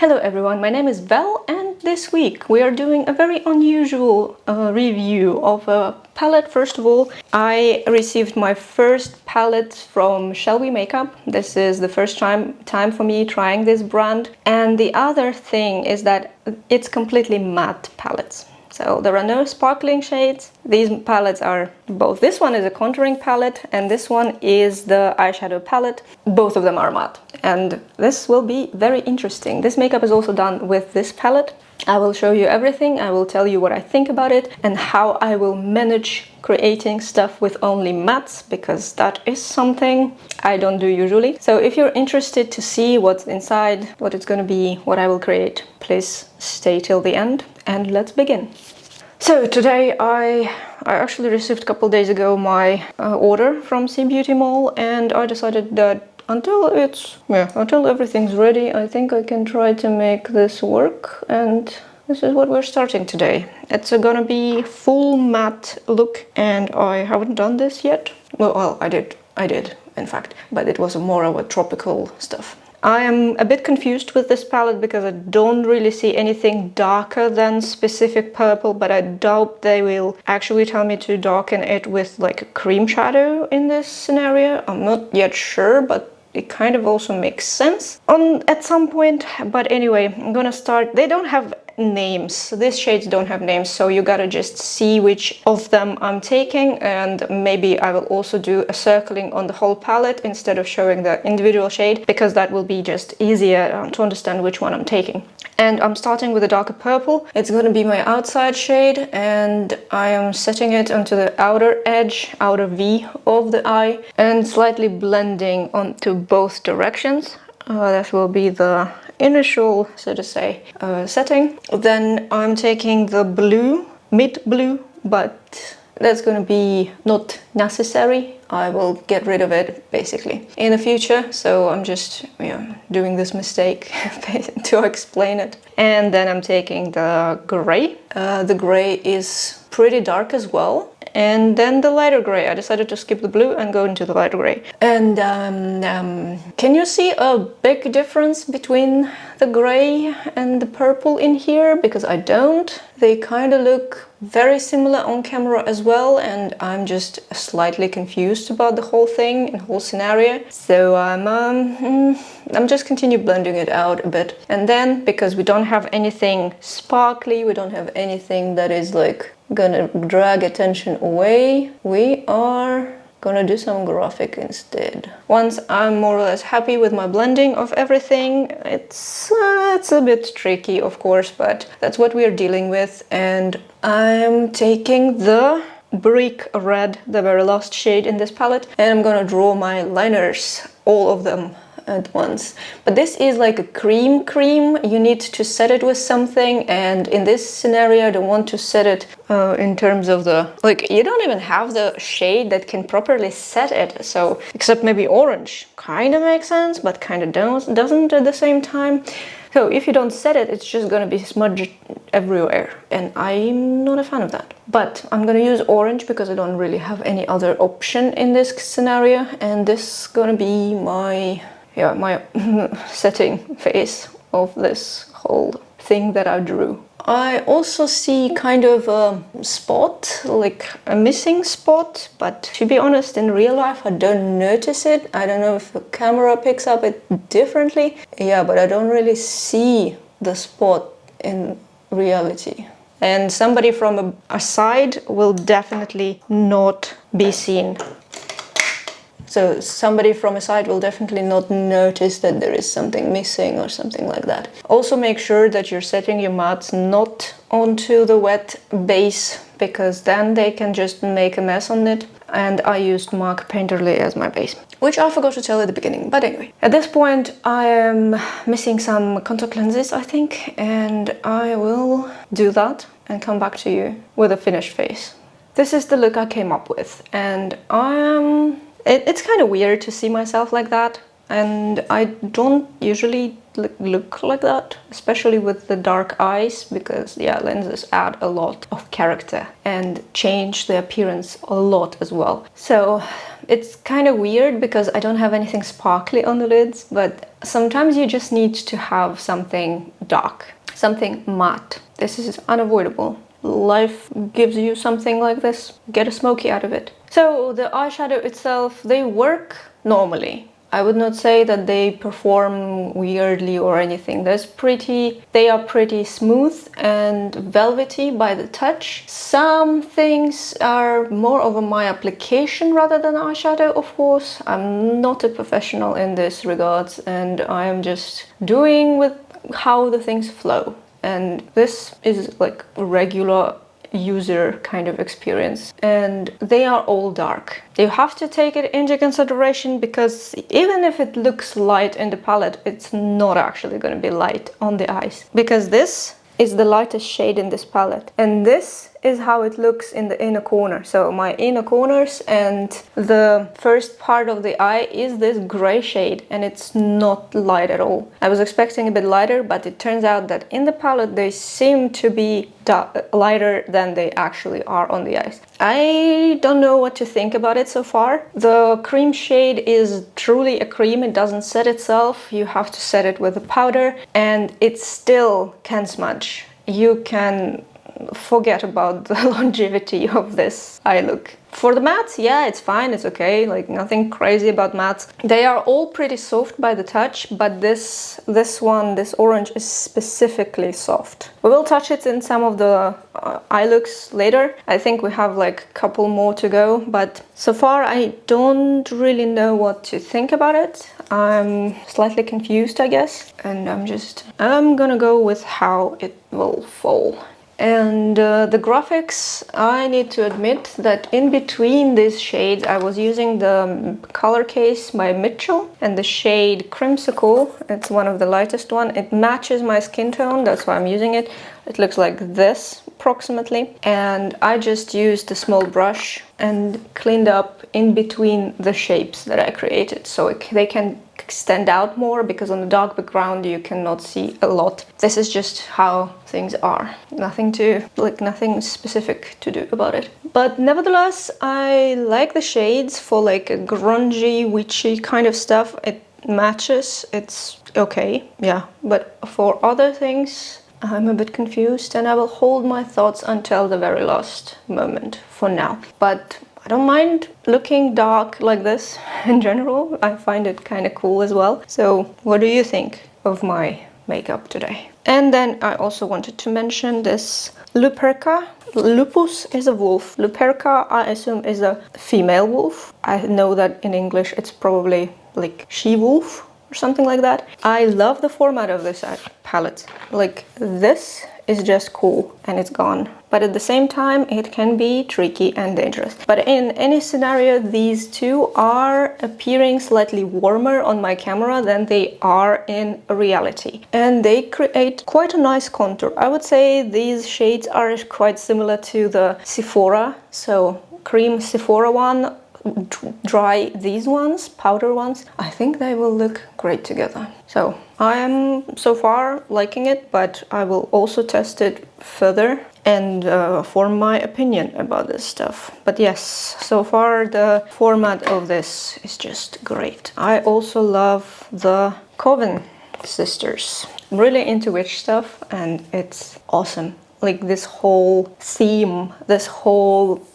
Hello everyone, my name is Val and this week we are doing a very unusual review of a palette. First of all, I received my first palette from Shellwe Makeup. This is the first time for me trying this brand. And the other thing is that it's completely matte palettes. So there are no sparkling shades. These palettes are both. This one is a contouring palette and this one is the eyeshadow palette. Both of them are matte and this will be very interesting. This makeup is also done with this palette. I will show you everything. I will tell you what I think about it and how I will manage creating stuff with only mattes, because that is something I don't do usually. So if you're interested to see what's inside, what it's going to be, what I will create, please stay till the end and let's begin. So today I actually received a couple days ago my order from Sea Beauty Mall, and I decided that until everything's ready, I think I can try to make this work, and this is what we're starting today. It's gonna be full matte look, and I haven't done this yet. Well, I did in fact, but it was more of a tropical stuff. I am a bit confused with this palette because I don't really see anything darker than specific purple, but I doubt they will actually tell me to darken it with like a cream shadow in this scenario. I'm not yet sure, but it kind of also makes sense at some point. But anyway, I'm gonna start. They don't have names. These shades don't have names, so you gotta just see which of them I'm taking, and maybe I will also do a circling on the whole palette instead of showing the individual shade, because that will be just easier to understand which one I'm taking. And I'm starting with a darker purple. It's going to be my outside shade, and I am setting it onto the outer edge, outer V of the eye, and slightly blending onto both directions. That will be the initial, so to say, setting. Then I'm taking the blue, mid blue, but that's going to be not necessary. I will get rid of it basically in the future, so I'm just doing this mistake to explain it. And then I'm taking the gray. The gray is pretty dark as well. And then the lighter gray. I decided to skip the blue and go into the lighter gray. And can you see a big difference between the gray and the purple in here? Because I don't. They kind of look very similar on camera as well, and I'm just slightly confused about the whole thing and whole scenario. So I'm just continue blending it out a bit. And then, because we don't have anything sparkly, we don't have anything that is like gonna drag attention away, we are gonna do some graphic instead. Once I'm more or less happy with my blending of everything, it's a bit tricky, of course, but that's what we are dealing with. And I'm taking the brick red, the very last shade in this palette, and I'm gonna draw my liners, all of them at once. But this is like a cream. You need to set it with something, and in this scenario I don't want to set it in terms of the, like, you don't even have the shade that can properly set it. So except maybe orange kind of makes sense, but kind of doesn't at the same time. So if you don't set it, it's just gonna be smudged everywhere, and I'm not a fan of that. But I'm gonna use orange because I don't really have any other option in this scenario, and this is gonna be my setting phase of this whole thing that I drew. I also see kind of a spot, like a missing spot, but to be honest, in real life I don't notice it. I don't know if the camera picks up it differently. Yeah, but I don't really see the spot in reality. And somebody from a side will definitely not be seen. So somebody from a side will definitely not notice that there is something missing or something like that. Also make sure that you're setting your mattes not onto the wet base, because then they can just make a mess on it. And I used Mark Painterly as my base, which I forgot to tell at the beginning. But anyway, at this point I am missing some contact lenses, I think, and I will do that and come back to you with a finished face. This is the look I came up with, and it's kind of weird to see myself like that, and I don't usually look like that, especially with the dark eyes, because lenses add a lot of character and change the appearance a lot as well. So it's kind of weird because I don't have anything sparkly on the lids, but sometimes you just need to have something dark, something matte. This is unavoidable. Life gives you something like this, get a smoky out of it. So the eyeshadow itself, they work normally. I would not say that they perform weirdly or anything. They are pretty smooth and velvety by the touch. Some things are more of my application rather than eyeshadow, of course. I'm not a professional in this regards, and I am just doing with how the things flow. And this is like a regular user kind of experience, and they are all dark. You have to take it into consideration because even if it looks light in the palette, it's not actually going to be light on the eyes, because this is the lightest shade in this palette, and this is how it looks in the inner corner. So my inner corners and the first part of the eye is this gray shade, and it's not light at all. I was expecting a bit lighter, but it turns out that in the palette they seem to be lighter than they actually are on the eyes. I don't know what to think about it so far. The cream shade is truly a cream. It doesn't set itself. You have to set it with a powder, and it still can smudge. You can forget about the longevity of this eye look. For the mattes, yeah, it's fine, it's okay, like nothing crazy about mattes. They are all pretty soft by the touch, but this orange is specifically soft. We will touch it in some of the eye looks later. I think we have like a couple more to go, but so far I don't really know what to think about it. I'm slightly confused, I guess, and I'm gonna go with how it will fall. And the graphics, I need to admit that in between these shades I was using the color case by Mitchell and the shade Crimsicle. It's one of the lightest one. It matches my skin tone, that's why I'm using it. It looks like this approximately, and I just used a small brush and cleaned up in between the shapes that I created so they can stand out more, because on the dark background you cannot see a lot. This is just how things are. Nothing specific to do about it. But nevertheless, I like the shades for like a grungy, witchy kind of stuff. It matches, it's okay, yeah. But for other things, I'm a bit confused, and I will hold my thoughts until the very last moment for now. But I don't mind looking dark like this in general. I find it kind of cool as well. So what do you think of my makeup today? And then I also wanted to mention this Luperca. Lupus is a wolf. Luperca, I assume, is a female wolf. I know that in English it's probably like she-wolf or something like that. I love the format of this palette. Like, this is just cool and it's gone. But at the same time, it can be tricky and dangerous. But in any scenario, these two are appearing slightly warmer on my camera than they are in reality. And they create quite a nice contour. I would say these shades are quite similar to the Sephora. So cream Sephora one, dry these ones, powder ones. I think they will look great together. So I am so far liking it, but I will also test it further and form my opinion about this stuff. But yes, so far the format of this is just great. I also love the Coven sisters. I'm really into witch stuff, and it's awesome. Like this whole theme, this whole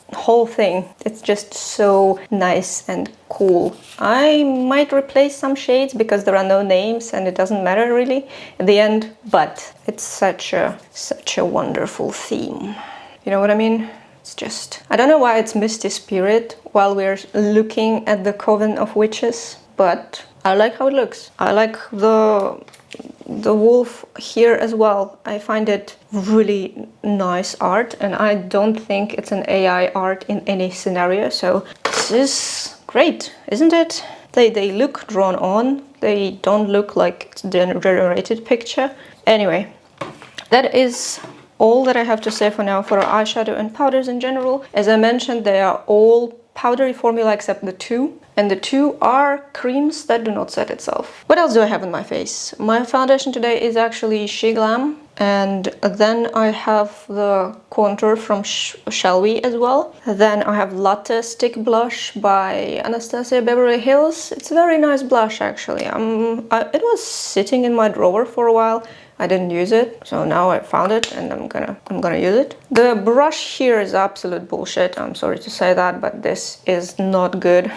thing, it's just so nice and cool. I might replace some shades because there are no names and it doesn't matter really at the end, but it's such a wonderful theme. You know what I mean? It's just, I don't know why it's Misty Spirit while we're looking at the Coven of Witches, but I like how it looks. I like the wolf here as well. I find it really nice art, and I don't think it's an AI art in any scenario, so this is great, isn't it? They look drawn on, they don't look like it's a generated picture. Anyway, that is all that I have to say for now for eyeshadow and powders in general. As I mentioned, they are all powdery formula except the two, and the two are creams that do not set itself. What else do I have on my face? My foundation today is actually She Glam. And then I have the contour from Shellwe as well. Then I have Latte Stick Blush by Anastasia Beverly Hills. It's a very nice blush actually. It was sitting in my drawer for a while. I didn't use it, so now I found it and I'm gonna use it. The brush here is absolute bullshit. I'm sorry to say that, but this is not good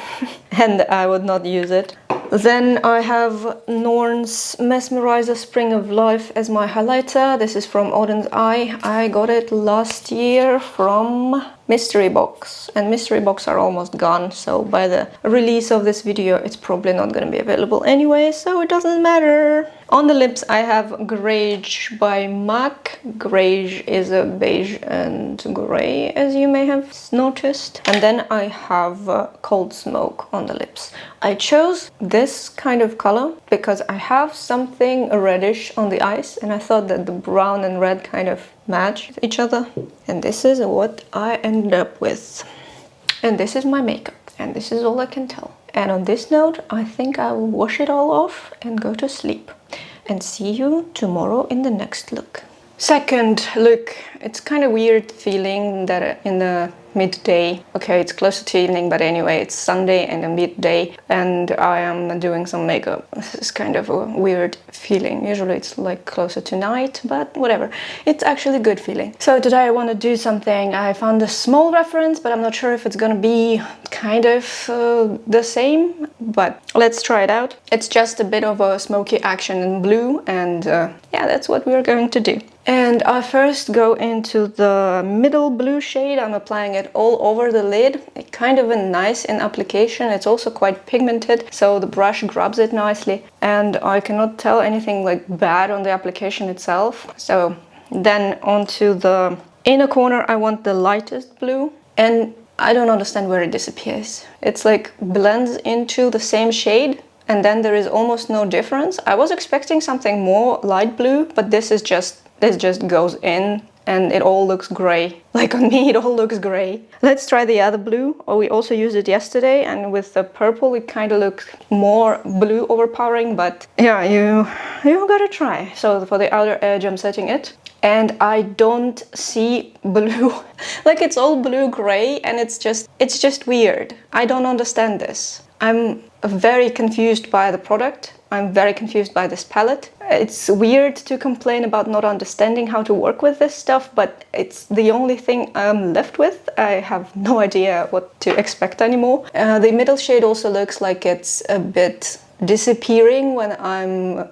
and I would not use it. Then I have Norn's Mesmerizer Spring of Life as my highlighter. This is from Odin's Eye. I got it last year from Mystery Box, and Mystery Box are almost gone, so by the release of this video it's probably not going to be available anyway, so it doesn't matter. On the lips I have Greige by MAC. Greige is a beige and grey, as you may have noticed. And then I have Cold Smoke on the lips. I chose this kind of color because I have something reddish on the eyes and I thought that the brown and red kind of match each other. And this is what I ended up with. And this is my makeup. And this is all I can tell. And on this note, I think I will wash it all off and go to sleep. And see you tomorrow in the next look. Second look, it's kind of weird feeling that in the midday, okay, it's closer to evening, but anyway, it's Sunday and a midday and I am doing some makeup. This is kind of a weird feeling. Usually it's like closer to night, but whatever. It's actually a good feeling. So today I want to do something. I found a small reference, but I'm not sure if it's gonna be kind of the same, but let's try it out. It's just a bit of a smoky action in blue and yeah, that's what we're going to do. And I first go into the middle blue shade. I'm applying it all over the lid. It's kind of a nice in application. It's also quite pigmented, so the brush grabs it nicely. And I cannot tell anything like bad on the application itself. So then onto the inner corner, I want the lightest blue. And I don't understand where it disappears. It's like blends into the same shade. And then there is almost no difference. I was expecting something more light blue, but this just goes in and it all looks gray. Like on me, it all looks gray. Let's try the other blue. Oh, we also used it yesterday, and with the purple, it kind of looks more blue overpowering, but yeah, you gotta try. So for the outer edge, I'm setting it. And I don't see blue. Like it's all blue-gray and it's just weird. I don't understand this. I'm very confused by the product. I'm very confused by this palette. It's weird to complain about not understanding how to work with this stuff, but it's the only thing I'm left with. I have no idea what to expect anymore. The middle shade also looks like it's a bit disappearing when I'm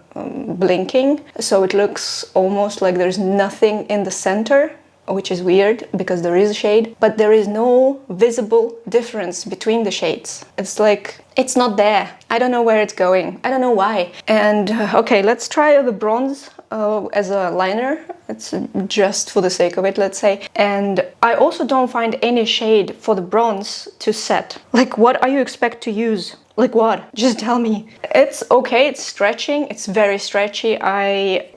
blinking, so it looks almost like there's nothing in the center, which is weird because there is a shade, but there is no visible difference between the shades. It's like it's not there. I don't know where it's going. I don't know why. And okay, let's try the bronze as a liner. It's just for the sake of it, let's say. And I also don't find any shade for the bronze to set. Like, what are you expect to use? Like what? Just tell me. It's okay, it's stretching, it's very stretchy. I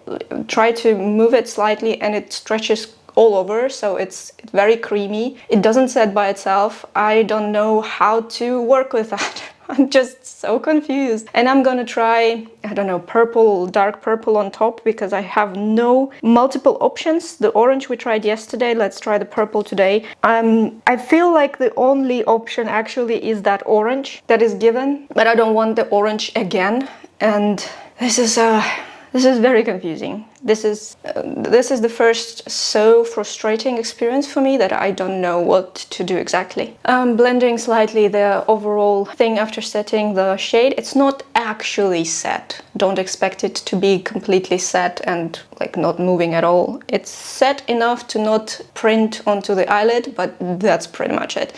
try to move it slightly and it stretches all over, so it's very creamy. It doesn't set by itself. I don't know how to work with that. I'm just so confused. And I'm gonna try, I don't know, purple, dark purple on top because I have no multiple options. The orange we tried yesterday, let's try the purple today. I feel like the only option actually is that orange that is given, but I don't want the orange again. And this is very confusing. This is the first so frustrating experience for me that I don't know what to do exactly. I'm blending slightly the overall thing after setting the shade. It's not actually set. Don't expect it to be completely set and like not moving at all. It's set enough to not print onto the eyelid, but that's pretty much it.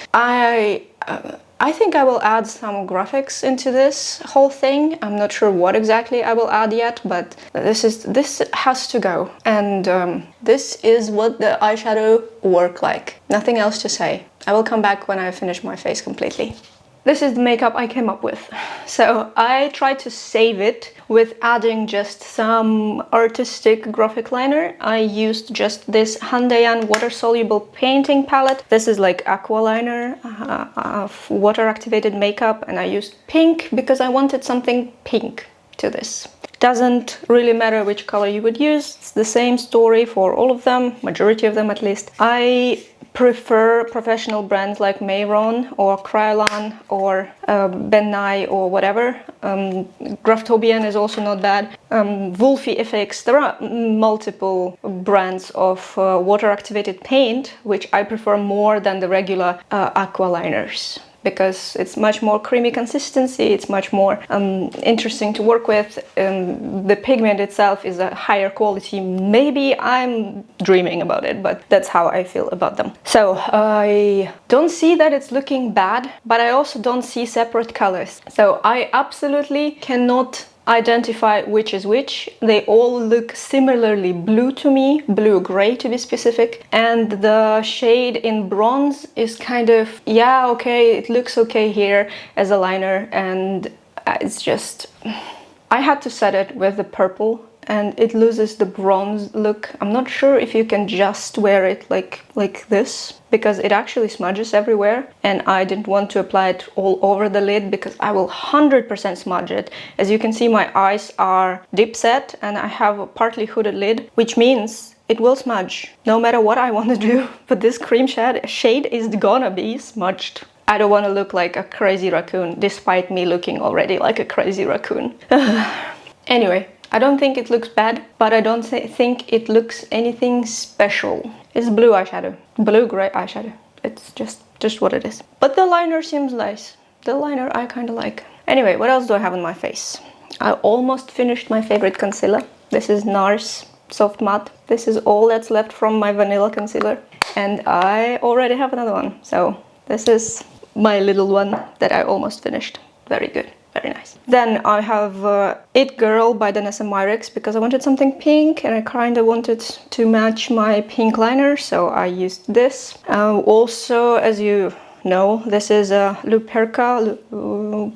I think I will add some graphics into this whole thing. I'm not sure what exactly I will add yet, but this has to go. And this is what the eyeshadow work like. Nothing else to say. I will come back when I finish my face completely. This is the makeup I came up with. So I tried to save it with adding just some artistic graphic liner. I used just this Handayan water-soluble painting palette. This is like aqua liner of water-activated makeup, and I used pink because I wanted something pink. to this. Doesn't really matter which color you would use, it's the same story for all of them, majority of them at least. I prefer professional brands like Mayron or Kryolan or Ben Nye or whatever. Graftobian is also not bad. Wolfie FX, there are multiple brands of water activated paint which I prefer more than the regular aqua liners, because it's much more creamy consistency, it's much more interesting to work with. The pigment itself is a higher quality. Maybe I'm dreaming about it, but that's how I feel about them. So I don't see that it's looking bad, but I also don't see separate colors. So I absolutely cannot identify which is which. They all look similarly blue to me, blue-gray to be specific, and the shade in bronze is kind of, yeah, okay, it looks okay here as a liner, and it's just, I had to set it with the purple and it loses the bronze look. I'm not sure if you can just wear it like this, because it actually smudges everywhere, and I didn't want to apply it all over the lid because I will 100% smudge it. As you can see, my eyes are deep set and I have a partly hooded lid, which means it will smudge no matter what I want to do. But this cream shade is gonna be smudged. I don't want to look like a crazy raccoon, despite me looking already like a crazy raccoon. Anyway, I don't think it looks bad, but I don't think it looks anything special. It's blue eyeshadow, blue-gray eyeshadow. It's just what it is. But the liner seems nice. The liner I kind of like. Anyway, what else do I have on my face? I almost finished my favorite concealer. This is NARS Soft Matte. This is all that's left from my vanilla concealer. And I already have another one. So this is my little one that I almost finished. Very good. Very nice. Then I have It Girl by Danessa Myricks, because I wanted something pink and I kind of wanted to match my pink liner, so I used this. Also, as you know, this is a Luperca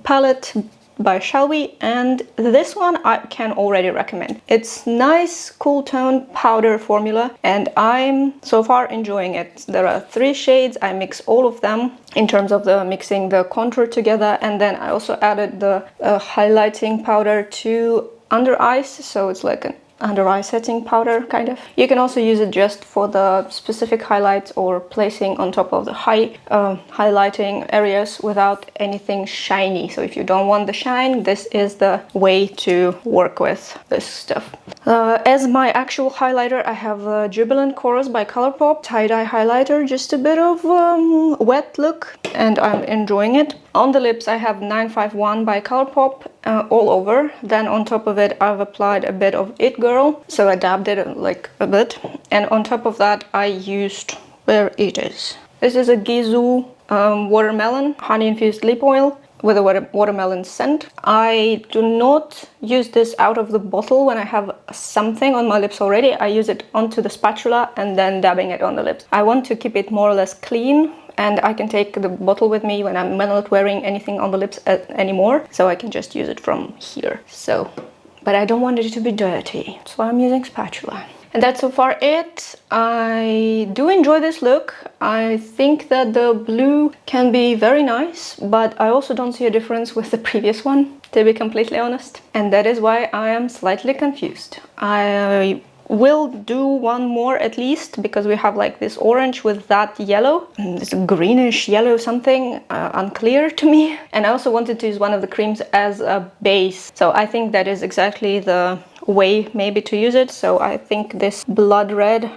palette by Shellwe, and this one I can already recommend. It's nice, cool tone powder formula, and I'm so far enjoying it. There are 3 shades. I mix all of them in terms of the mixing the contour together, and then I also added the highlighting powder to under eyes, so it's like an under eye setting powder kind of. You can also use it just for the specific highlights or placing on top of the highlighting areas without anything shiny. So if you don't want the shine, this is the way to work with this stuff. As my actual highlighter, I have Jubilant Chorus by Colourpop tie-dye highlighter, just a bit of wet look, and I'm enjoying it. On the lips, I have 951 by Colourpop all over. Then on top of it, I've applied a bit of It Girl, so I dabbed it like a bit. And on top of that, I used, where it is. This is a Gisou watermelon honey-infused lip oil with a watermelon scent. I do not use this out of the bottle when I have something on my lips already. I use it onto the spatula and then dabbing it on the lips. I want to keep it more or less clean, and I can take the bottle with me when I'm not wearing anything on the lips anymore, so I can just use it from here. So, but I don't want it to be dirty, so I'm using spatula. And that's so far it. I do enjoy this look. I think that the blue can be very nice, but I also don't see a difference with the previous one, to be completely honest. And that is why I am slightly confused. I will do one more at least, because we have like this orange with that yellow, this greenish yellow something, unclear to me. And I also wanted to use one of the creams as a base, so I think that is exactly the way maybe to use it. So I think this blood red,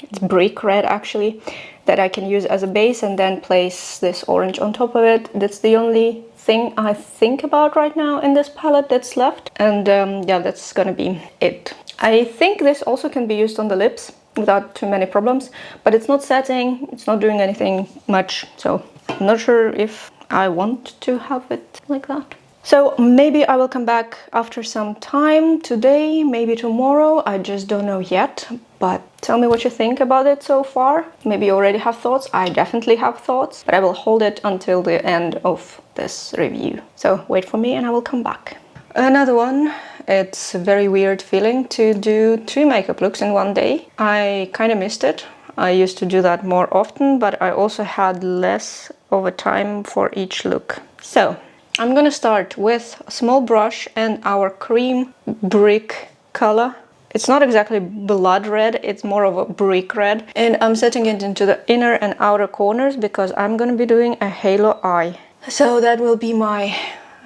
it's brick red actually, that I can use as a base and then place this orange on top of it. That's the only thing I think about right now in this palette that's left, and yeah, that's gonna be it. I think this also can be used on the lips without too many problems, but it's not setting, it's not doing anything much, so I'm not sure if I want to have it like that. So maybe I will come back after some time, today, maybe tomorrow, I just don't know yet, but tell me what you think about it so far. Maybe you already have thoughts. I definitely have thoughts, but I will hold it until the end of this review. So wait for me and I will come back. Another one. It's a very weird feeling to do 2 makeup looks in one day. I kind of missed it. I used to do that more often, but I also had less of a time for each look. So I'm gonna start with a small brush and our cream brick color. It's not exactly blood red, it's more of a brick red. And I'm setting it into the inner and outer corners because I'm gonna be doing a halo eye. So that will be my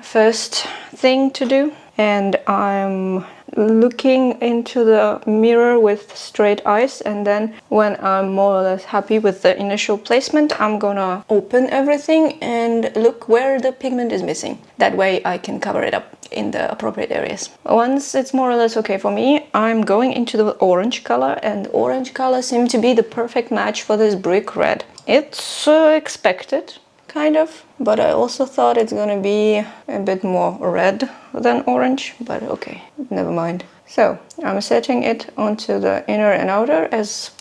first thing to do. And I'm looking into the mirror with straight eyes, and then when I'm more or less happy with the initial placement, I'm gonna open everything and look where the pigment is missing. That way I can cover it up in the appropriate areas. Once it's more or less okay for me, I'm going into the orange color, and orange color seemed to be the perfect match for this brick red. It's expected, kind of, but I also thought it's gonna be a bit more red than orange, but okay, never mind. So I'm setting it onto the inner and outer as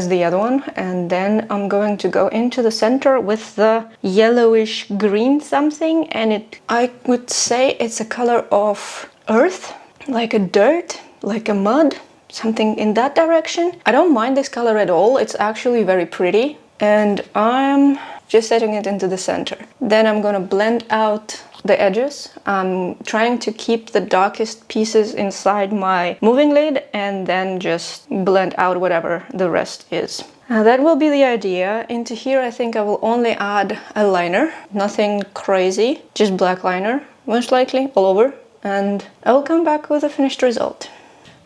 the other one, and then I'm going to go into the center with the yellowish green something, and I would say it's a color of earth, like a dirt, like a mud, something in that direction. I don't mind this color at all, it's actually very pretty, and I'm just setting it into the center. Then I'm gonna blend out the edges. I'm trying to keep the darkest pieces inside my moving lid and then just blend out whatever the rest is. That will be the idea. Into here I think I will only add a liner, nothing crazy, just black liner, most likely all over, and I will come back with a finished result.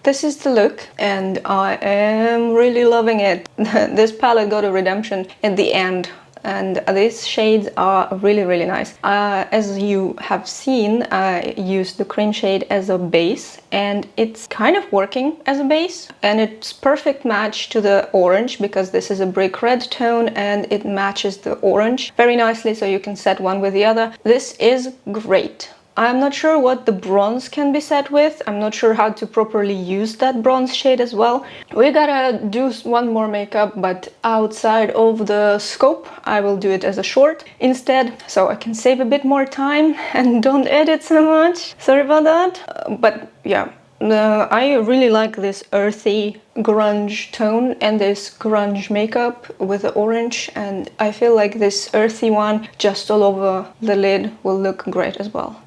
This is the look, and I am really loving it. This palette got a redemption at the end, and these shades are really, really nice. As you have seen, I used the cream shade as a base, and it's kind of working as a base, and it's perfect match to the orange because this is a brick red tone and it matches the orange very nicely, so you can set one with the other. This is great. I'm not sure what the bronze can be set with. I'm not sure how to properly use that bronze shade as well. We gotta do one more makeup, but outside of the scope. I will do it as a short instead, so I can save a bit more time and don't edit so much. Sorry about that. But yeah, I really like this earthy grunge tone and this grunge makeup with the orange, and I feel like this earthy one just all over the lid will look great as well.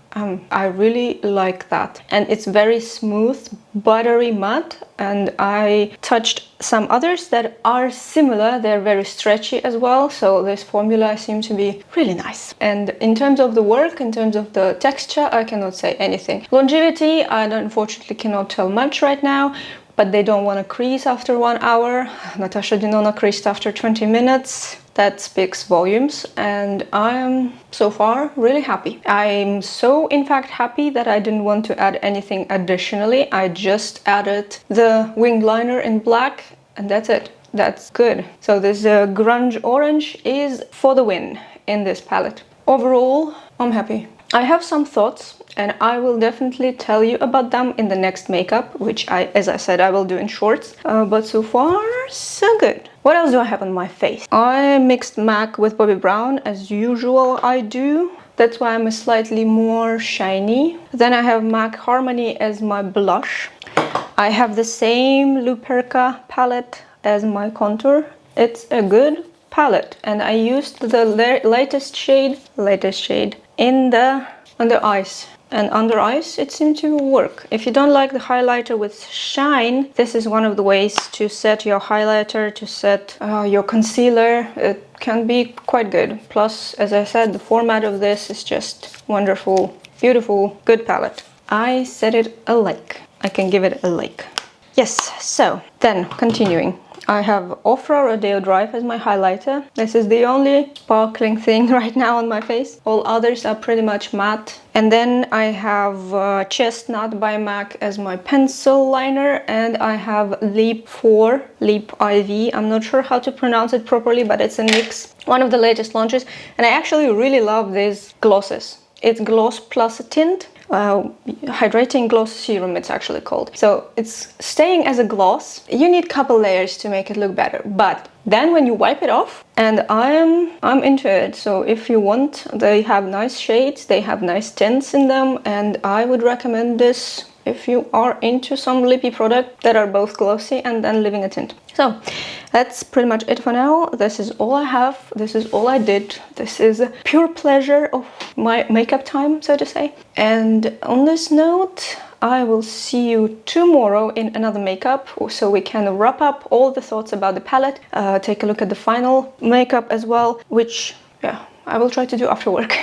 I really like that, and it's very smooth, buttery matte, and I touched some others that are similar. They're very stretchy as well, so this formula seems to be really nice. And in terms of the work, in terms of the texture, I cannot say anything. Longevity, I unfortunately cannot tell much right now, but they don't want to crease after 1 hour. Natasha Denona creased after 20 minutes. That speaks volumes, and I'm so far really happy. I'm so in fact happy that I didn't want to add anything additionally. I just added the winged liner in black, and that's it. That's good. So this grunge orange is for the win in this palette. Overall, I'm happy. I have some thoughts, and I will definitely tell you about them in the next makeup, which as I said, I will do in shorts. But so far, so good. What else do I have on my face? I mixed MAC with Bobbi Brown, as usual I do. That's why I'm slightly more shiny. Then I have MAC Harmony as my blush. I have the same Luperca palette as my contour. It's a good palette, and I used the latest shade in the under eyes. And under eyes, it seemed to work. If you don't like the highlighter with shine, this is one of the ways to set your highlighter, to set your concealer. It can be quite good. Plus, as I said, the format of this is just wonderful, beautiful, good palette. I set it a like. I can give it a like. Yes, so then continuing. I have Ofra Rodeo Drive as my highlighter. This is the only sparkling thing right now on my face. All others are pretty much matte. And then I have Chestnut by MAC as my pencil liner, and I have Leap IV. I'm not sure how to pronounce it properly, but it's a NYX, one of the latest launches. And I actually really love these glosses. It's gloss plus a tint. Hydrating gloss serum, it's actually called. So it's staying as a gloss. You need a couple layers to make it look better, but then when you wipe it off, and I'm into it. So if you want, they have nice shades, they have nice tints in them, and I would recommend this if you are into some lippy product that are both glossy and then leaving a tint. So that's pretty much it for now. This is all I have. This is all I did. This is pure pleasure of my makeup time, so to say. And on this note, I will see you tomorrow in another makeup, so we can wrap up all the thoughts about the palette, take a look at the final makeup as well, which, yeah, I will try to do after work.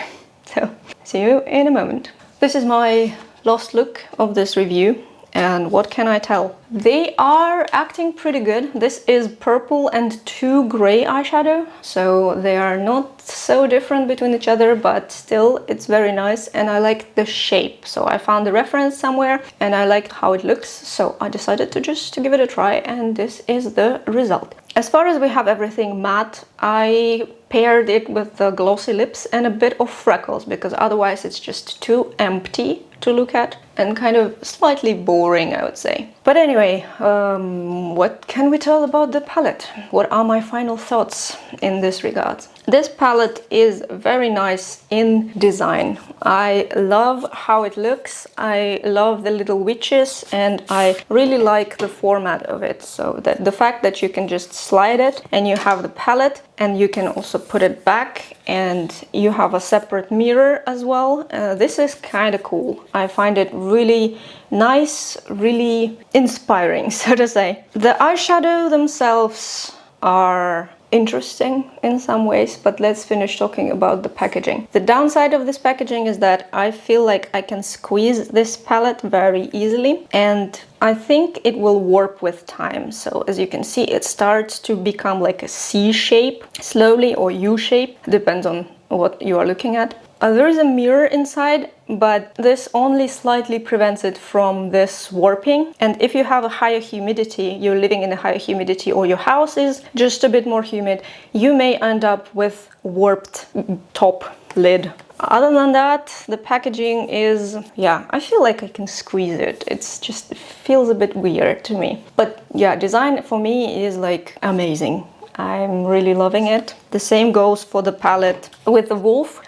So, see you in a moment. This is my last look of this review, and what can I tell? They are acting pretty good. This is purple and 2 gray eyeshadow, so they are not so different between each other, but still it's very nice, and I like the shape. So I found the reference somewhere and I liked how it looks, so I decided to just give it a try, and this is the result. As far as we have everything matte, I paired it with the glossy lips and a bit of freckles, because otherwise it's just too empty to look at and kind of slightly boring, I would say. But anyway, what can we tell about the palette? What are my final thoughts in this regard? This palette is very nice in design. I love how it looks. I love the little witches, and I really like the format of it. So that the fact that you can just slide it and you have the palette, and you can also put it back, and you have a separate mirror as well. This is kind of cool. I find it really nice, really inspiring, so to say. The eyeshadow themselves are interesting in some ways, but let's finish talking about the packaging. The downside of this packaging is that I feel like I can squeeze this palette very easily, and I think it will warp with time. So as you can see, it starts to become like a C shape slowly, or U shape, depends on what you are looking at. There is a mirror inside, but this only slightly prevents it from this warping. And if you have a higher humidity, you're living in a higher humidity, or your house is just a bit more humid, you may end up with warped top lid. Other than that, the packaging is, yeah, I feel like I can squeeze it. It's just, it feels a bit weird to me. But yeah, design for me is like amazing. I'm really loving it. The same goes for the palette with the wolf.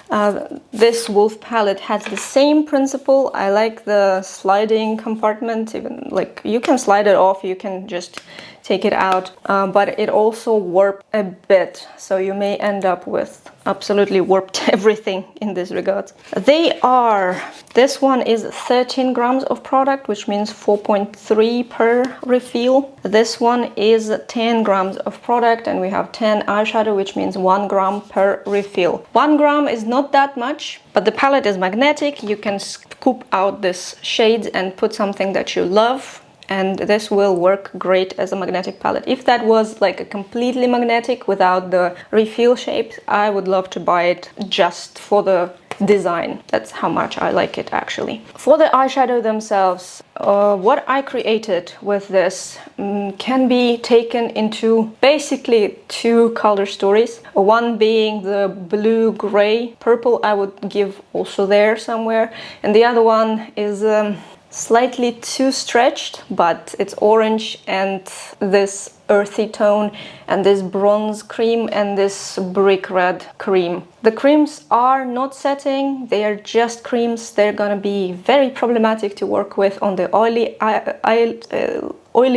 This wolf palette has the same principle. I like the sliding compartment, even like you can slide it off, you can just take it out, but it also warped a bit, so you may end up with absolutely warped everything in this regard. This one is 13 grams of product, which means 4.3 per refill. This one is 10 grams of product, and we have 10 eyeshadow, which means 1 gram per refill. 1 gram is not that much, but the palette is magnetic. You can scoop out this shades and put something that you love, and this will work great as a magnetic palette. If that was like a completely magnetic without the refill shapes, I would love to buy it just for the design. That's how much I like it, actually. For the eyeshadow themselves, what I created with this can be taken into basically 2 color stories. One being the blue, gray, purple, I would give also there somewhere, and the other one is slightly too stretched, but it's orange and this earthy tone, and this bronze cream and this brick red cream. The creams are not setting, they are just creams. They're gonna be very problematic to work with on the oily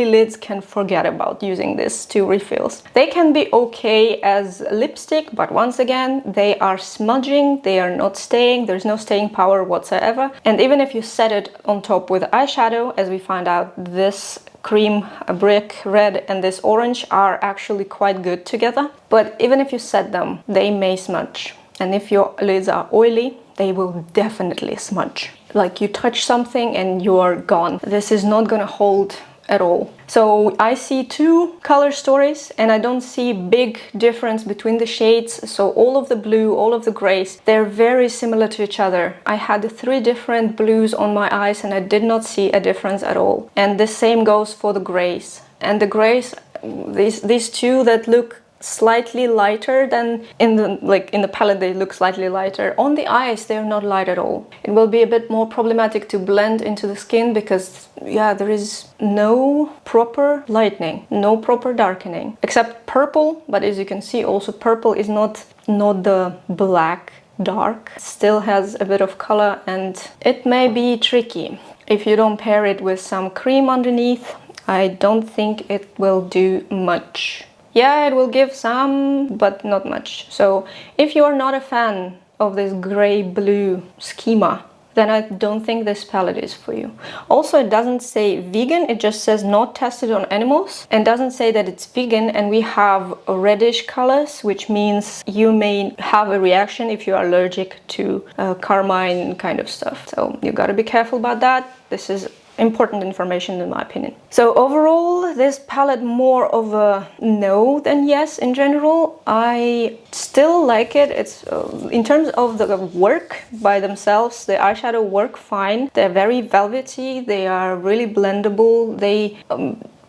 lids. Can forget about using these 2 refills. They can be okay as lipstick, but once again, they are smudging, they are not staying, there's no staying power whatsoever. And even if you set it on top with eyeshadow, as we find out, this cream, a brick red, and this orange are actually quite good together. But even if you set them, they may smudge. And if your lids are oily, they will definitely smudge. Like you touch something and you are gone. This is not gonna hold at all. So I see 2 color stories, and I don't see big difference between the shades. So all of the blue, all of the grays, they're very similar to each other. I had 3 different blues on my eyes, and I did not see a difference at all. And the same goes for the grays. And the grays, these 2 that look slightly lighter than in the palette, they look slightly lighter. On the eyes, they're not light at all. It will be a bit more problematic to blend into the skin, because yeah, there is no proper lightening, no proper darkening, except purple. But as you can see, also purple is not the black dark, still has a bit of color, and it may be tricky. If you don't pair it with some cream underneath, I don't think it will do much. Yeah, it will give some, but not much. So if you are not a fan of this gray-blue schema, then I don't think this palette is for you. Also, it doesn't say vegan, it just says not tested on animals, and doesn't say that it's vegan, and we have reddish colors, which means you may have a reaction if you are allergic to carmine kind of stuff. So you gotta be careful about that. This is important information in my opinion. So overall, this palette more of a no than yes in general. I still like it. It's in terms of the work by themselves, the eyeshadow work fine. They're very velvety, they are really blendable, they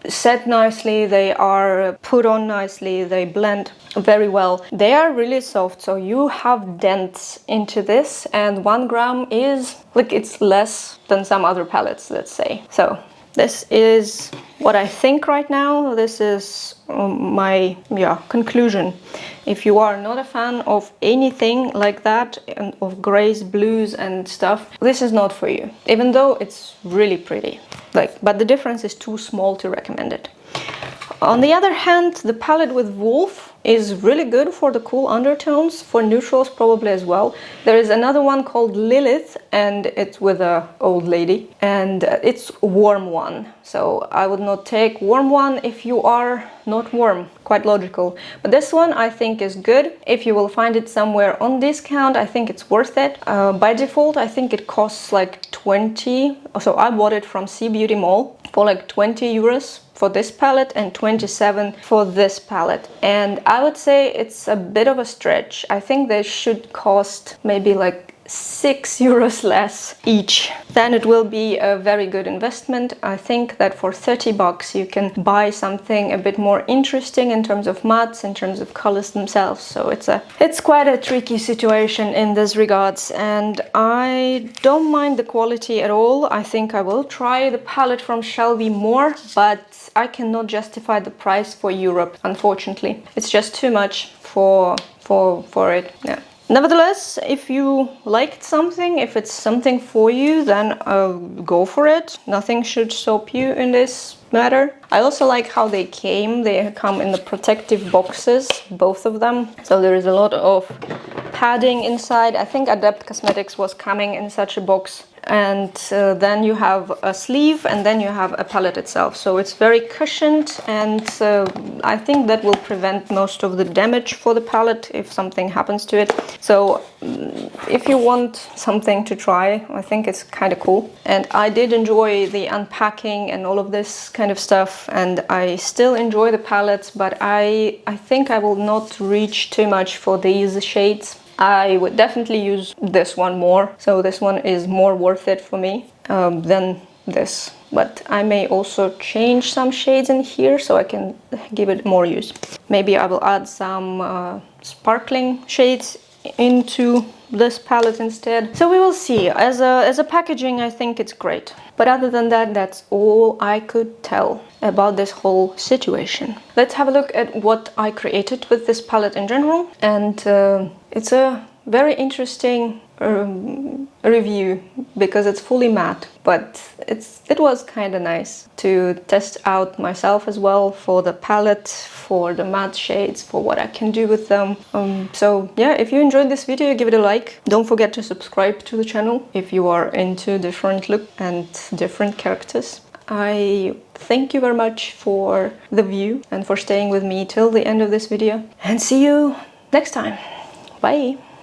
set nicely, they are put on nicely, they blend very well. They are really soft, so you have dents into this, and 1 gram is like, it's less than some other palettes, let's say. So this is what I think right now. This is my conclusion. If you are not a fan of anything like that, and of grays, blues and stuff, this is not for you, even though it's really pretty. But the difference is too small to recommend it. On the other hand, the palette with Wolf is really good for the cool undertones, for neutrals probably as well. There is another one called Lilith, and it's with a old lady, and it's warm one. So I would not take warm one if you are not warm, quite logical. But this one I think is good. If you will find it somewhere on discount, I think it's worth it. By default, I think it costs like 20. So I bought it from C Beauty Mall for like 20 euros for this palette and 27 for this palette. And I would say it's a bit of a stretch. I think they should cost maybe like 6 euros less each. Then it will be a very good investment. I think that for 30 bucks you can buy something a bit more interesting in terms of mattes, in terms of colors themselves. So it's quite a tricky situation in this regards, and I don't mind the quality at all. I think I will try the palette from Shellwe more, but I cannot justify the price for Europe, unfortunately. It's just too much for it. Yeah. Nevertheless, if you liked something, if it's something for you, then go for it. Nothing should stop you in this matter. I also like how they came. They come in the protective boxes, both of them. So there is a lot of padding inside. I think Adept Cosmetics was coming in such a box. And then you have a sleeve, and then you have a palette itself. So it's very cushioned, and I think that will prevent most of the damage for the palette if something happens to it. So if you want something to try, I think it's kind of cool. And I did enjoy the unpacking and all of this kind of stuff, and I still enjoy the palettes, but I think I will not reach too much for these shades. I would definitely use this one more, so this one is more worth it for me than this. But I may also change some shades in here so I can give it more use. Maybe I will add some sparkling shades into this palette instead. So we will see. As a packaging, I think it's great. But other than that, that's all I could tell about this whole situation. Let's have a look at what I created with this palette in general. And it's a very interesting review because it's fully matte, but it was kind of nice to test out myself as well for the palette, for the matte shades, for what I can do with them. So yeah, if you enjoyed this video, give it a like. Don't forget to subscribe to the channel if you are into different look and different characters. I thank you very much for the view and for staying with me till the end of this video, and see you next time. Bye!